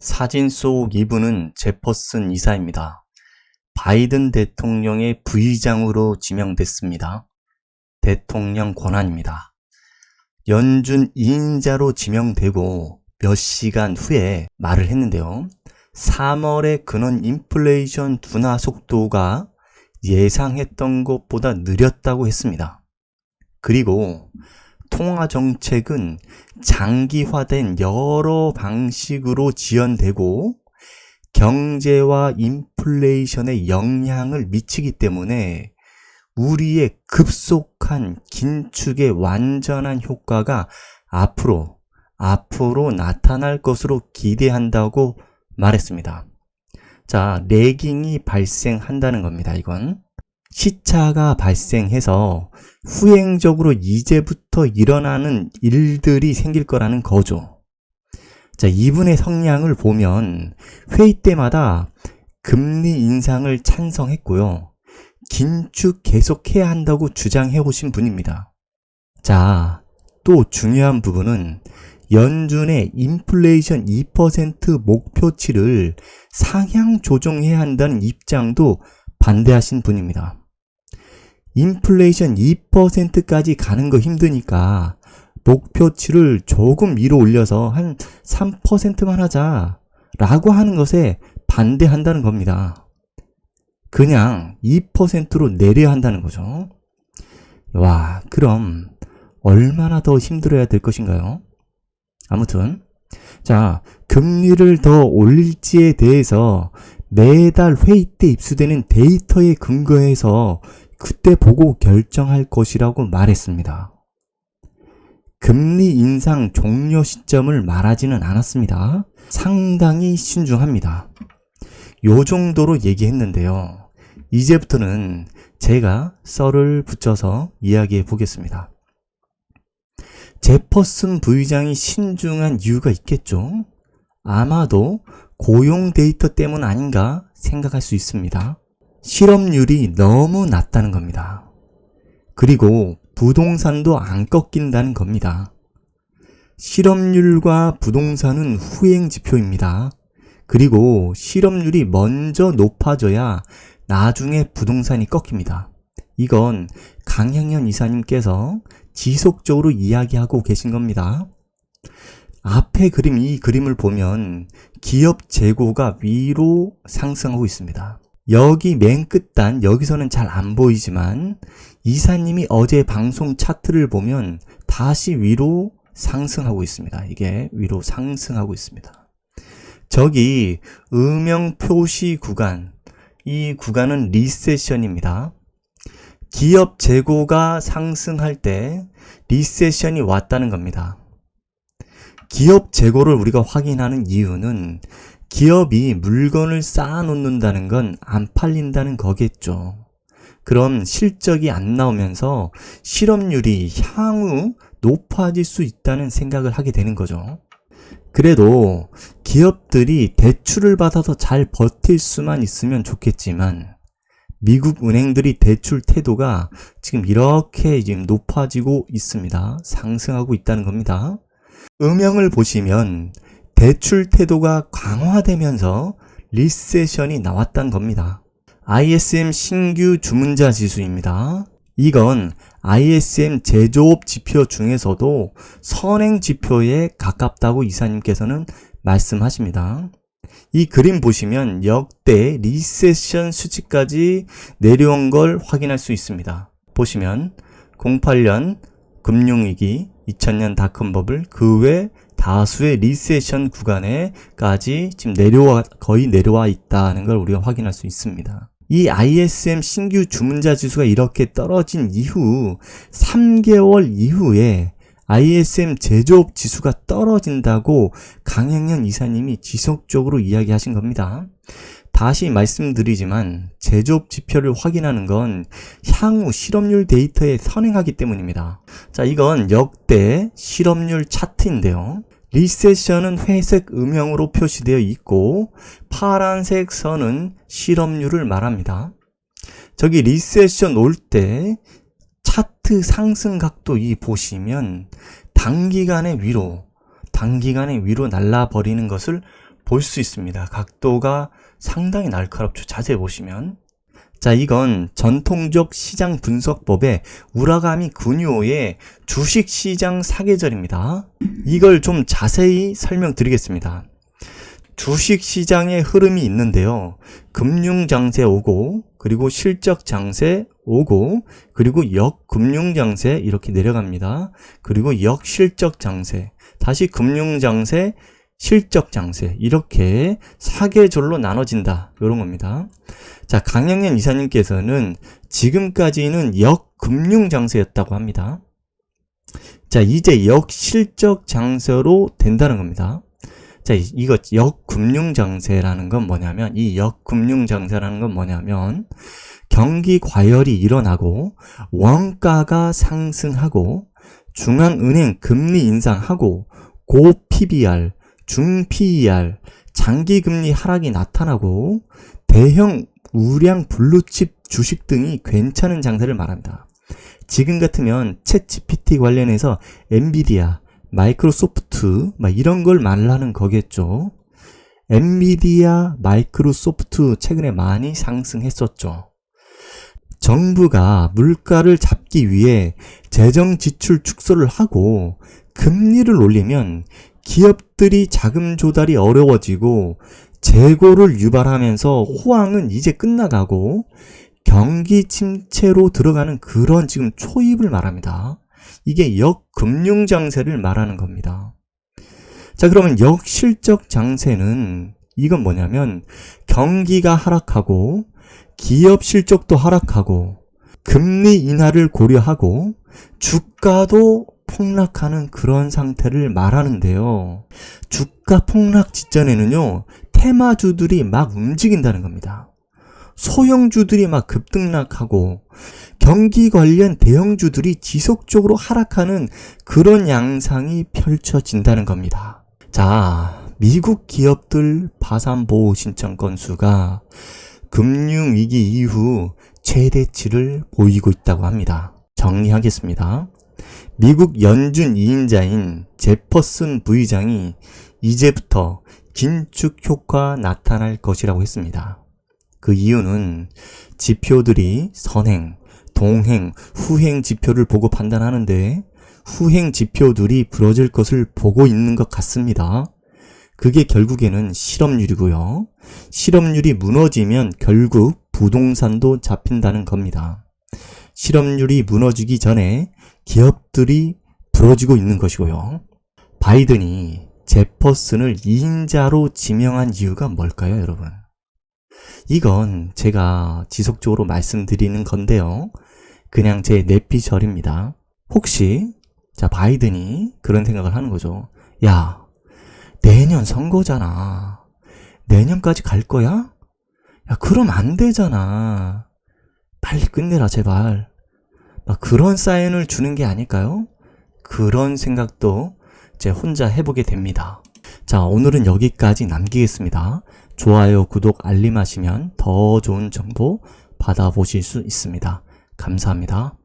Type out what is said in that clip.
사진 속 이분은 제퍼슨 이사입니다. 바이든 대통령의 부의장으로 지명됐습니다. 대통령 권한입니다. 연준 2인자로 지명되고 몇 시간 후에 말을 했는데요. 3월의 근원 인플레이션 둔화 속도가 예상했던 것보다 느렸다고 했습니다. 그리고 통화 정책은 장기화된 여러 방식으로 지연되고 경제와 인플레이션에 영향을 미치기 때문에 우리의 급속한 긴축의 완전한 효과가 앞으로 나타날 것으로 기대한다고 말했습니다. 자, 레깅이 발생한다는 겁니다. 이건 시차가 발생해서 후행적으로 이제부터 일어나는 일들이 생길 거라는 거죠. 자, 이분의 성향을 보면 회의 때마다 금리 인상을 찬성했고요. 긴축 계속해야 한다고 주장해 오신 분입니다. 자, 또 중요한 부분은 연준의 인플레이션 2% 목표치를 상향 조정해야 한다는 입장도 반대하신 분입니다. 인플레이션 2%까지 가는 거 힘드니까 목표치를 조금 위로 올려서 한 3%만 하자 라고 하는 것에 반대한다는 겁니다. 그냥 2%로 내려야 한다는 거죠. 와, 그럼 얼마나 더 힘들어야 될 것인가요? 아무튼 자, 금리를 더 올릴지에 대해서 매달 회의 때 입수되는 데이터에 근거해서 그때 보고 결정할 것이라고 말했습니다. 금리 인상 종료 시점을 말하지는 않았습니다. 상당히 신중합니다. 요 정도로 얘기했는데요. 이제부터는 제가 썰을 붙여서 이야기해 보겠습니다. 제퍼슨 부의장이 신중한 이유가 있겠죠? 아마도 고용 데이터 때문 아닌가 생각할 수 있습니다. 실업률이 너무 낮다는 겁니다. 그리고 부동산도 안 꺾인다는 겁니다. 실업률과 부동산은 후행 지표입니다. 그리고 실업률이 먼저 높아져야 나중에 부동산이 꺾입니다. 이건 강향현 이사님께서 지속적으로 이야기하고 계신 겁니다. 앞에 그림, 이 그림을 보면 기업 재고가 위로 상승하고 있습니다. 여기 맨 끝단, 여기서는 잘 안 보이지만 이사님이 어제 방송 차트를 보면 다시 위로 상승하고 있습니다. 이게 위로 상승하고 있습니다. 저기 음영 표시 구간, 이 구간은 리세션입니다. 기업 재고가 상승할 때 리세션이 왔다는 겁니다. 기업 재고를 우리가 확인하는 이유는 기업이 물건을 쌓아놓는다는 건 안 팔린다는 거겠죠. 그럼 실적이 안 나오면서 실업률이 향후 높아질 수 있다는 생각을 하게 되는 거죠. 그래도 기업들이 대출을 받아서 잘 버틸 수만 있으면 좋겠지만 미국 은행들이 대출 태도가 지금 이렇게 지금 높아지고 있습니다. 상승하고 있다는 겁니다. 음영을 보시면 대출 태도가 강화되면서 리세션이 나왔다는 겁니다. ISM 신규 주문자 지수입니다. 이건 ISM 제조업 지표 중에서도 선행 지표에 가깝다고 이사님께서는 말씀하십니다. 이 그림 보시면 역대 리세션 수치까지 내려온 걸 확인할 수 있습니다. 보시면 08년 금융위기, 2000년 닷컴버블, 그 외 다수의 리세션 구간에까지 지금 거의 내려와 있다는 걸 우리가 확인할 수 있습니다. 이 ISM 신규 주문자 지수가 이렇게 떨어진 이후 3개월 이후에 ISM 제조업 지수가 떨어진다고 강향현 이사님이 지속적으로 이야기하신 겁니다. 다시 말씀드리지만 제조업 지표를 확인하는 건 향후 실업률 데이터에 선행하기 때문입니다. 자, 이건 역대 실업률 차트인데요. 리세션은 회색 음영으로 표시되어 있고 파란색 선은 실업률을 말합니다. 저기 리세션 올 때 차트 상승 각도 이 보시면 단기간에 위로 날아버리는 것을 볼 수 있습니다. 각도가 상당히 날카롭죠. 자세히 보시면. 자, 이건 전통적 시장 분석법의 우라가미 군요의 주식시장 사계절입니다. 이걸 좀 자세히 설명드리겠습니다. 주식시장의 흐름이 있는데요. 금융장세 오고, 그리고 실적장세 오고, 그리고 역금융장세 이렇게 내려갑니다. 그리고 역실적장세, 다시 금융장세, 실적장세 이렇게 사계절로 나눠진다. 이런 겁니다. 자, 강영현 이사님께서는 지금까지는 역금융장세였다고 합니다. 자, 이제 역실적장세로 된다는 겁니다. 자, 이거 역금융장세라는 건 뭐냐면, 이 역금융장세라는 건 뭐냐면, 경기 과열이 일어나고, 원가가 상승하고, 중앙은행 금리 인상하고, 고 PBR, 중 PER, 장기금리 하락이 나타나고, 대형 우량 블루칩 주식 등이 괜찮은 장세를 말합니다. 지금 같으면 챗 GPT 관련해서 엔비디아, 마이크로소프트 이런 걸 말하는 거겠죠. 엔비디아, 마이크로소프트 최근에 많이 상승했었죠. 정부가 물가를 잡기 위해 재정 지출 축소를 하고 금리를 올리면 기업들이 자금 조달이 어려워지고 재고를 유발하면서 호황은 이제 끝나가고 경기 침체로 들어가는 그런 지금 초입을 말합니다. 이게 역금융장세를 말하는 겁니다. 자, 그러면 역실적장세는 이건 뭐냐면 경기가 하락하고 기업 실적도 하락하고 금리 인하를 고려하고 주가도 폭락하는 그런 상태를 말하는데요. 주가 폭락 직전에는요, 테마주들이 막 움직인다는 겁니다. 소형주들이 막 급등락하고 경기 관련 대형주들이 지속적으로 하락하는 그런 양상이 펼쳐진다는 겁니다. 자, 미국 기업들 파산보호 신청 건수가 금융위기 이후 최대치를 보이고 있다고 합니다. 정리하겠습니다. 미국 연준 2인자인 제퍼슨 부의장이 이제부터 긴축 효과 나타날 것이라고 했습니다. 그 이유는 지표들이 선행, 동행, 후행 지표를 보고 판단하는데 후행 지표들이 부러질 것을 보고 있는 것 같습니다. 그게 결국에는 실업률이고요. 실업률이 무너지면 결국 부동산도 잡힌다는 겁니다. 실업률이 무너지기 전에 기업들이 부러지고 있는 것이고요. 바이든이 제퍼슨을 2인자로 지명한 이유가 뭘까요, 여러분? 이건 제가 지속적으로 말씀드리는 건데요. 그냥 제 내피셜입니다. 혹시 바이든이 그런 생각을 하는 거죠. 야, 내년 선거잖아. 내년까지 갈 거야? 야, 그럼 안 되잖아. 빨리 끝내라, 제발. 그런 사인을 주는 게 아닐까요? 그런 생각도 제 혼자 해보게 됩니다. 자, 오늘은 여기까지 남기겠습니다. 좋아요, 구독, 알림하시면 더 좋은 정보 받아보실 수 있습니다. 감사합니다.